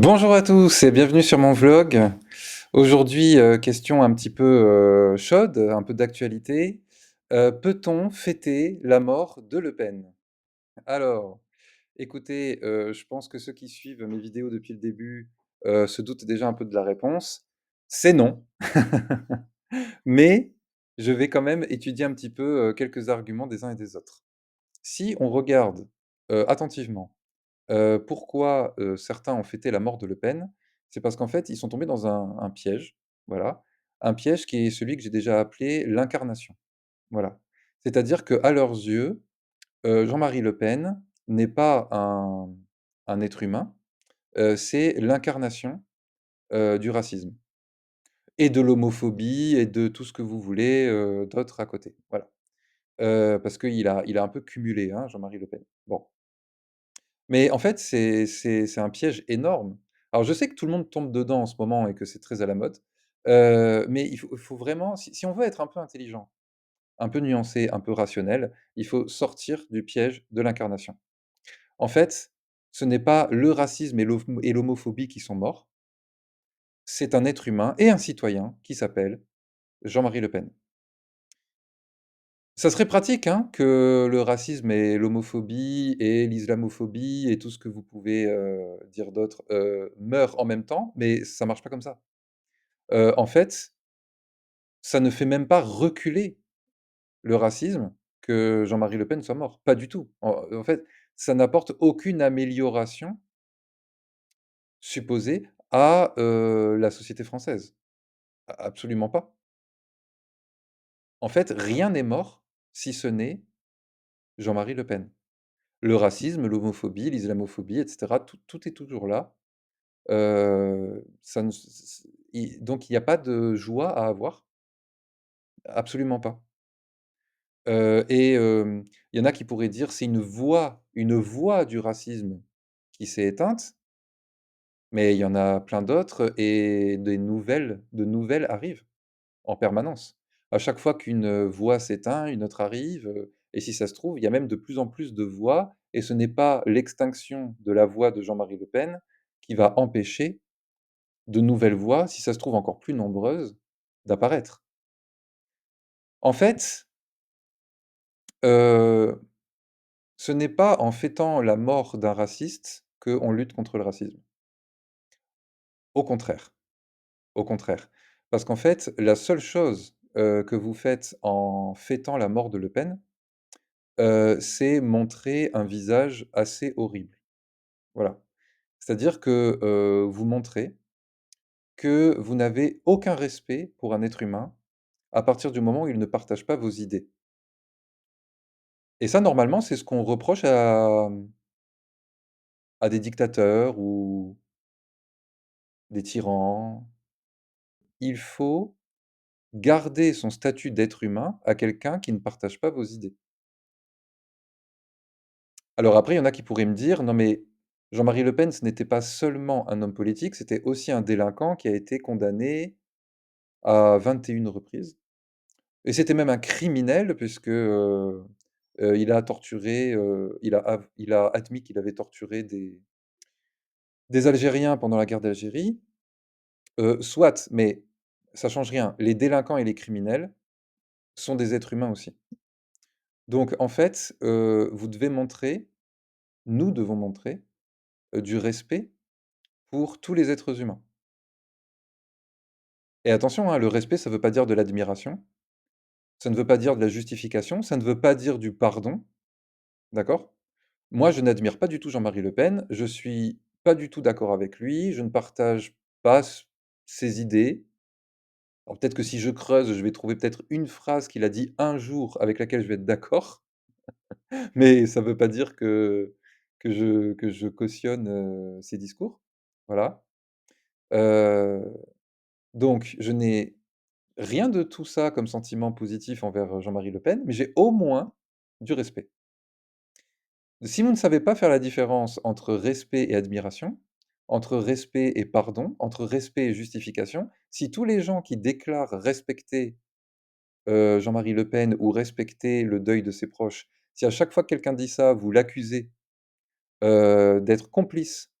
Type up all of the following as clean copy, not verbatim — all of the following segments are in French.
Bonjour à tous et bienvenue sur mon vlog. Aujourd'hui, question un petit peu chaude, un peu d'actualité. Peut-on fêter la mort de Le Pen? Alors, écoutez, je pense que ceux qui suivent mes vidéos depuis le début se doutent déjà un peu de la réponse. C'est non. Mais je vais quand même étudier un petit peu quelques arguments des uns et des autres. Si on regarde attentivement pourquoi, certains ont fêté la mort de Le Pen? C'est parce qu'en fait, ils sont tombés dans un piège, voilà. Un piège qui est celui que j'ai déjà appelé l'incarnation, voilà. C'est-à-dire qu'à leurs yeux, Jean-Marie Le Pen n'est pas un être humain, c'est l'incarnation, du racisme et de l'homophobie et de tout ce que vous voulez, d'autre à côté, voilà. Parce qu'il a un peu cumulé, hein, Jean-Marie Le Pen. Bon. Mais en fait, c'est un piège énorme. Alors je sais que tout le monde tombe dedans en ce moment et que c'est très à la mode, mais il faut vraiment si on veut être un peu intelligent, un peu nuancé, un peu rationnel, il faut sortir du piège de l'incarnation. En fait, ce n'est pas le racisme et l'homophobie qui sont morts, c'est un être humain et un citoyen qui s'appelle Jean-Marie Le Pen. Ça serait pratique, hein, que le racisme et l'homophobie et l'islamophobie et tout ce que vous pouvez, dire d'autre, meurent en même temps, mais ça marche pas comme ça. En fait, ça ne fait même pas reculer le racisme que Jean-Marie Le Pen soit mort, pas du tout. En fait, ça n'apporte aucune amélioration supposée à, la société française. Absolument pas. En fait, rien n'est mort si ce n'est Jean-Marie Le Pen. Le racisme, l'homophobie, l'islamophobie et cetera, tout est toujours là. Ça ne s s i Donc il y a pas de joie à avoir, absolument pas. Il y en a qui pourraient dire: «C'est une voie du racisme qui s'est éteinte», mais il y en a plein d'autres et de nouvelles arrivent en permanence. À chaque fois qu'une, voix s'éteint, une autre arrive, et si ça se trouve, il y a même de plus en plus de voix et ce n'est pas l'extinction de la voix de Jean-Marie Le Pen qui va empêcher de nouvelles voix, si ça se trouve encore plus nombreuses, d'apparaître. En fait, heu, ce n'est pas en fêtant la mort d'un raciste qu'on lutte contre le racisme. Au contraire, au contraire. Parce qu'en fait, la seule chose, que vous faites en fêtant la mort de Le Pen, c'est montrer un visage assez horrible. Voilà. C'est-à-dire que, vous montrez que vous n'avez aucun respect pour un être humain à partir du moment où il ne partage pas vos idées. Et ça, normalement, c'est ce qu'on reproche à des dictateurs ou des tyrans. Il faut garder son statut d'être humain à quelqu'un qui ne partage pas vos idées. Alors après, il y en a qui pourraient me dire: «Non mais Jean-Marie Le Pen, ce n'était pas seulement un homme politique, c'était aussi un délinquant qui a été condamné à 21 reprises et c'était même un criminel puisque, il a torturé, il a admis qu'il avait torturé des Algériens pendant la guerre d'Algérie». Soit, mais ça change rien. Les délinquants et les criminels sont des êtres humains aussi. Donc en fait, nous devons montrer, du respect pour tous les êtres humains. Et attention, hein, le respect, ça ne veut pas dire de l'admiration, ça ne veut pas dire de la justification, ça ne veut pas dire du pardon, d'accord? Moi, je n'admire pas du tout Jean-Marie Le Pen, je suis pas du tout d'accord avec lui, je ne partage pas ses idées. Alors peut-être que si je creuse, je vais trouver peut-être une phrase qu'il a dit un jour avec laquelle je vais être d'accord, mais ça ne veut pas dire que je cautionne, ses discours. Voilà. Heu, donc je n'ai rien de tout ça comme sentiment positif envers, Jean-Marie Le Pen, mais j'ai au moins du respect. Si vous ne savez pas faire la différence entre respect et admiration, entre respect et pardon, entre respect et justification, si tous les gens qui déclarent respecter, Jean-Marie Le Pen ou respecter le deuil de ses proches, si à chaque fois que quelqu'un dit ça, vous l'accusez, d'être complice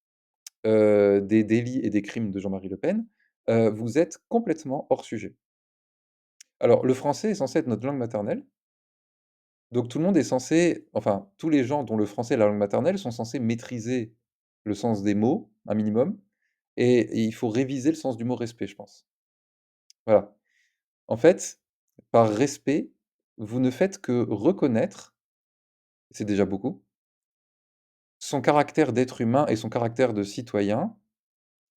des délits et des crimes de Jean-Marie Le Pen, vous êtes complètement hors sujet. Alors le français est censé être notre langue maternelle, donc tout le monde est censé enfin, tous les gens dont le français est la langue maternelle sont censés maîtriser le sens des mots, un minimum, et il faut réviser le sens du mot respect, je pense. Voilà. En fait, par respect, vous ne faites que reconnaître, c'est déjà beaucoup, son caractère d'être humain et son caractère de citoyen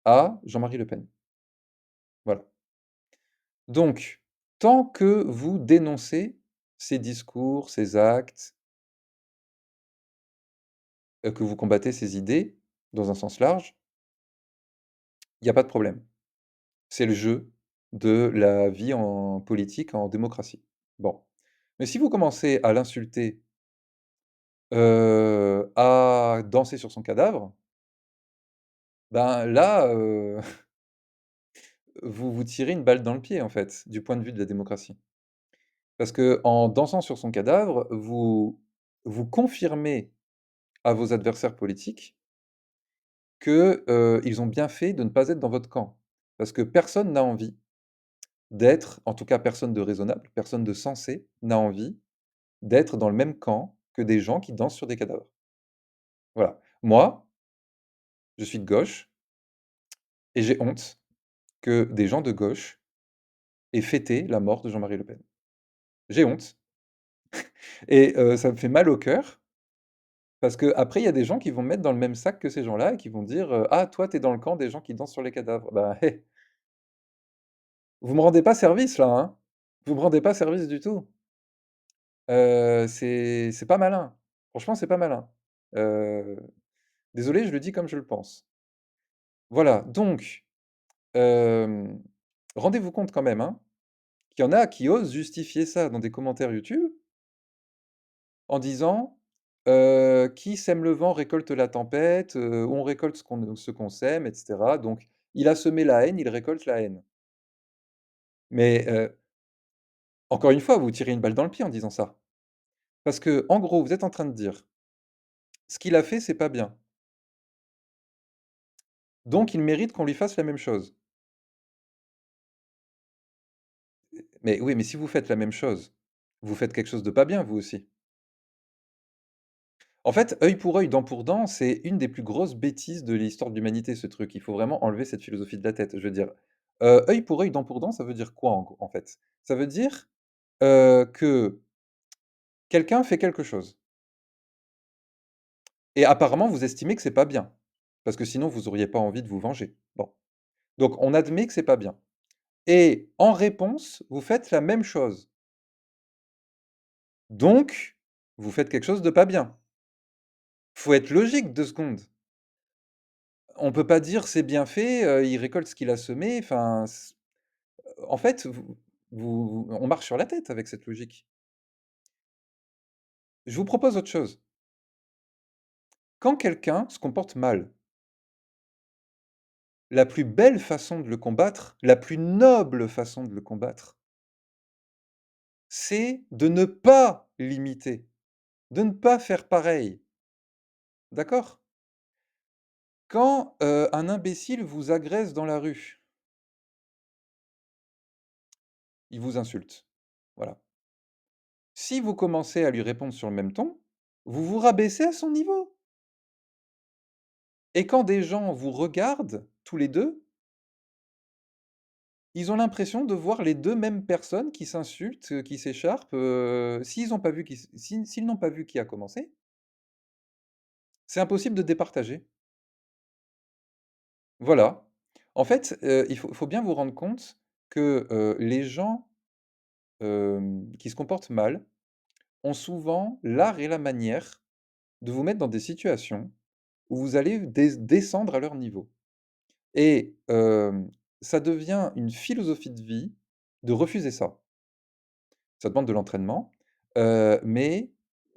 à Jean-Marie Le Pen. Voilà. Donc, tant que vous dénoncez ses discours, ses actes, que vous combattez ses idées, dans un sens large, il y a pas de problème. C'est le jeu de la vie en politique, en démocratie. Bon. Mais si vous commencez à l'insulter, à danser sur son cadavre, ben là, vous vous tirez une balle dans le pied, en fait, du point de vue de la démocratie. Parce qu'en dansant sur son cadavre, vous confirmez à vos adversaires politiques que, ils ont bien fait de ne pas être dans votre camp. Parce que personne n'a envie d'être, en tout cas personne de raisonnable, personne de sensé n'a envie d'être dans le même camp que des gens qui dansent sur des cadavres. Voilà. Moi, je suis de gauche et j'ai honte que des gens de gauche aient fêté la mort de Jean-Marie Le Pen. J'ai honte et ça me fait mal au cœur parce qu'après il y a des gens qui vont me mettre dans le même sac que ces gens-là et qui vont dire, «Ah toi tu es dans le camp des gens qui dansent sur les cadavres». Bah, hé, vous me rendez pas service là, hein. Vous me rendez pas service du tout. C'est pas malin. Franchement, c'est pas malin. Heu, désolé, je le dis comme je le pense. Voilà, donc hem, rendez-vous compte quand même, hein, qu'il y en a qui osent justifier ça dans des commentaires YouTube en disant, «Qui sème le vent récolte la tempête, on récolte ce qu'on sème» et cetera. Donc il a semé la haine, il récolte la haine. Mais encore une fois, vous tirez une balle dans le pied en disant ça. Parce que en gros, vous êtes en train de dire: «Ce qu'il a fait, c'est pas bien, donc il mérite qu'on lui fasse la même chose». Mais oui, mais si vous faites la même chose, vous faites quelque chose de pas bien, vous aussi. En fait, œil pour œil, dent pour dent, c'est une des plus grosses bêtises de l'histoire de l'humanité, ce truc. Il faut vraiment enlever cette philosophie de la tête. Je veux dire, œil pour œil, dent pour dent, ça veut dire quoi en fait? Ça veut dire, que quelqu'un fait quelque chose et apparemment vous estimez que c'est pas bien, parce que sinon vous auriez pas envie de vous venger. Bon, donc on admet que c'est pas bien et en réponse, vous faites la même chose. Donc, vous faites quelque chose de pas bien. Faut être logique 2 secondes. On peut pas dire: «C'est bien fait, il récolte ce qu'il a semé», enfin, en fait, on marche sur la tête avec cette logique. Je vous propose autre chose. Quand quelqu'un se comporte mal, la plus belle façon de le combattre, la plus noble façon de le combattre, c'est de ne pas l'imiter, de ne pas faire pareil, d'accord? Quand, un imbécile vous agresse dans la rue, il vous insulte, voilà. Si vous commencez à lui répondre sur le même ton, vous vous rabaissez à son niveau et quand des gens vous regardent tous les 2, ils ont l'impression de voir les 2 mêmes personnes qui s'insultent, qui s'écharpent, s'ils n'ont pas vu qui a commencé, c'est impossible de départager. Voilà. En fait, il faut bien vous rendre compte que, les gens, qui se comportent mal ont souvent l'art et la manière de vous mettre dans des situations où vous allez descendre à leur niveau et ça devient une philosophie de vie de refuser ça. Ça demande de l'entraînement, mais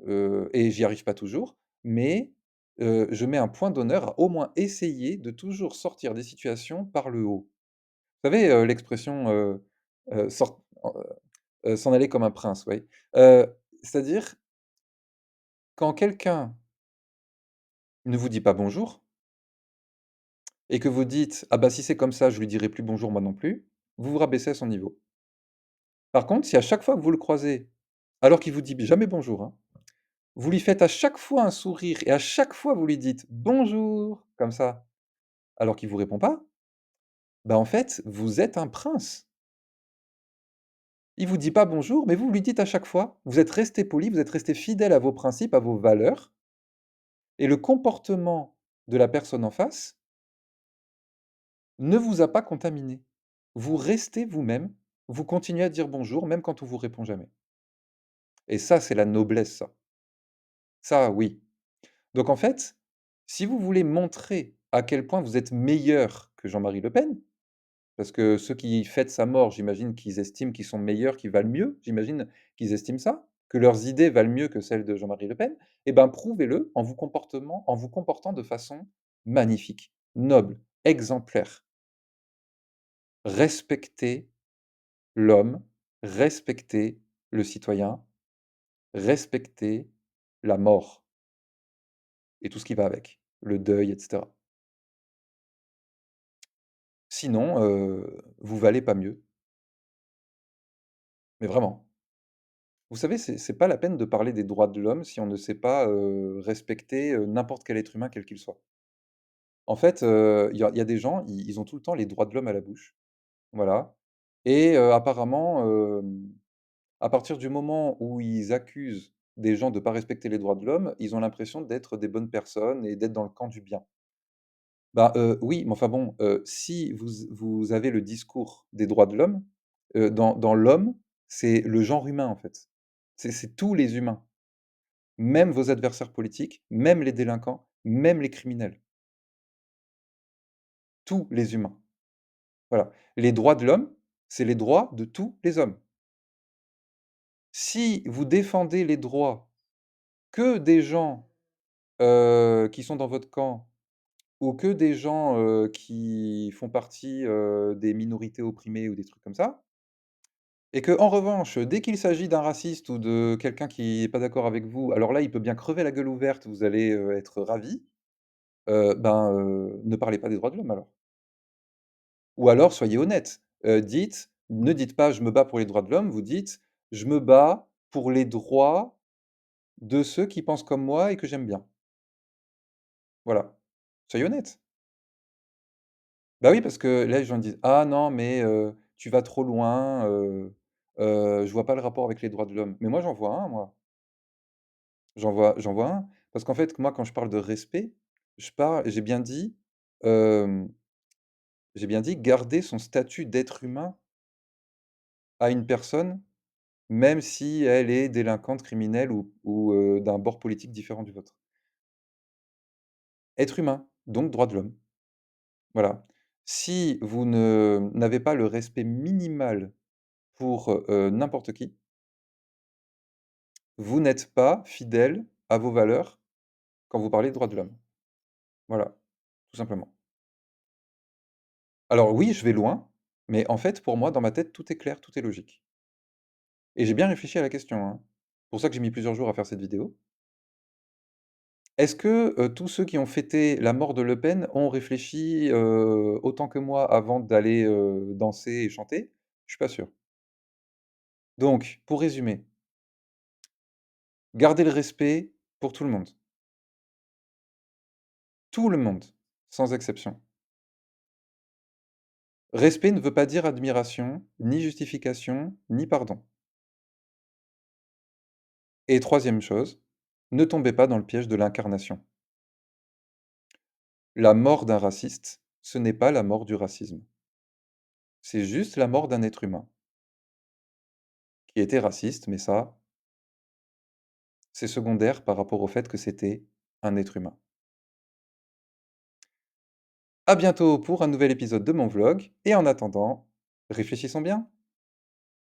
et j'y arrive pas toujours, mais je mets un point d'honneur à au moins essayer de toujours sortir des situations par le haut. Vous savez, l'expression, «s'en aller comme un prince», oui. C'est-à-dire quand quelqu'un ne vous dit pas bonjour, et que vous dites: «Ah bah, si c'est comme ça, je lui dirai plus bonjour moi non plus», vous vous rabaissez à son niveau. Par contre, si à chaque fois que vous le croisez, alors qu'il vous dit jamais bonjour, hein, vous lui faites à chaque fois un sourire et à chaque fois vous lui dites: «Bonjour», comme ça, alors qu'il vous répond pas, bah, en fait, vous êtes un prince. Il vous dit pas bonjour, mais vous lui dites à chaque fois. Vous êtes resté poli, vous êtes resté fidèle à vos principes, à vos valeurs et le comportement de la personne en face ne vous a pas contaminé. Vous restez vous-même, vous continuez à dire bonjour même quand on vous répond jamais et ça, c'est la noblesse ça. Ça, oui. Donc en fait, si vous voulez montrer à quel point vous êtes meilleur que Jean-Marie Le Pen, parce que ceux qui fêtent sa mort, j'imagine qu'ils estiment qu'ils sont meilleurs, qu'ils valent mieux, j'imagine qu'ils estiment ça, que leurs idées valent mieux que celles de Jean-Marie Le Pen, eh ben, prouvez-le en vous comportant de façon magnifique, noble, exemplaire. Respectez l'homme, respectez le citoyen, respectez la mort et tout ce qui va avec, le deuil, et cetera. Sinon, vous valez pas mieux, mais vraiment. Vous savez, c'est pas la peine de parler des droits de l'homme si on ne sait pas, respecter, n'importe quel être humain quel qu'il soit. En fait, il y a des gens, ils ont tout le temps les droits de l'homme à la bouche, voilà et apparemment, à partir du moment où ils accusent des gens de pas respecter les droits de l'homme, ils ont l'impression d'être des bonnes personnes et d'être dans le camp du bien. Bah, oui, mais enfin bon, si vous avez le discours des droits de l'homme, dans l'homme, c'est le genre humain, en fait. C'est tous les humains. Même vos adversaires politiques, même les délinquants, même les criminels, tous les humains. Voilà. Les droits de l'homme, c'est les droits de tous les hommes. Si vous défendez les droits que des gens, qui sont dans votre camp ou que des gens, qui font partie, des minorités opprimées ou des trucs comme ça et que en revanche, dès qu'il s'agit d'un raciste ou de quelqu'un qui est pas d'accord avec vous, alors là, il peut bien crever la gueule ouverte, vous allez, être ravis, ne parlez pas des droits de l'homme alors. Ou alors soyez honnête, ne dites pas: «Je me bats pour les droits de l'homme», vous dites: «Je me bats pour les droits de ceux qui pensent comme moi et que j'aime bien». Voilà. Soyez honnête. Bah oui, parce que là, les gens disent: «Ah non, mais tu vas trop loin, je vois pas le rapport avec les droits de l'homme». Mais moi, j'en vois un, moi. J'en vois un. Parce qu'en fait, moi, quand je parle de respect, hem, j'ai bien dit garder son statut d'être humain à une personne. Même si elle est délinquante, criminelle ou d'un bord politique différent du vôtre. Être humain, donc droits de l'homme. Voilà. Si vous ne n'avez pas le respect minimal pour, n'importe qui, vous n'êtes pas fidèle à vos valeurs quand vous parlez de droits de l'homme. Voilà, tout simplement. Alors oui, je vais loin, mais en fait, pour moi, dans ma tête, tout est clair, tout est logique et j'ai bien réfléchi à la question, hein. C'est pour ça que j'ai mis plusieurs jours à faire cette vidéo. Est-ce que, tous ceux qui ont fêté la mort de Le Pen ont réfléchi, autant que moi avant d'aller, danser et chanter? Je suis pas sûr. Donc, pour résumer, gardez le respect pour tout le monde. Tout le monde, sans exception. Respect ne veut pas dire admiration, ni justification, ni pardon. Et troisième chose, ne tombez pas dans le piège de l'incarnation. La mort d'un raciste, ce n'est pas la mort du racisme. C'est juste la mort d'un être humain qui était raciste, mais ça, c'est secondaire par rapport au fait que c'était un être humain. À bientôt pour un nouvel épisode de mon vlog et en attendant, réfléchissons bien.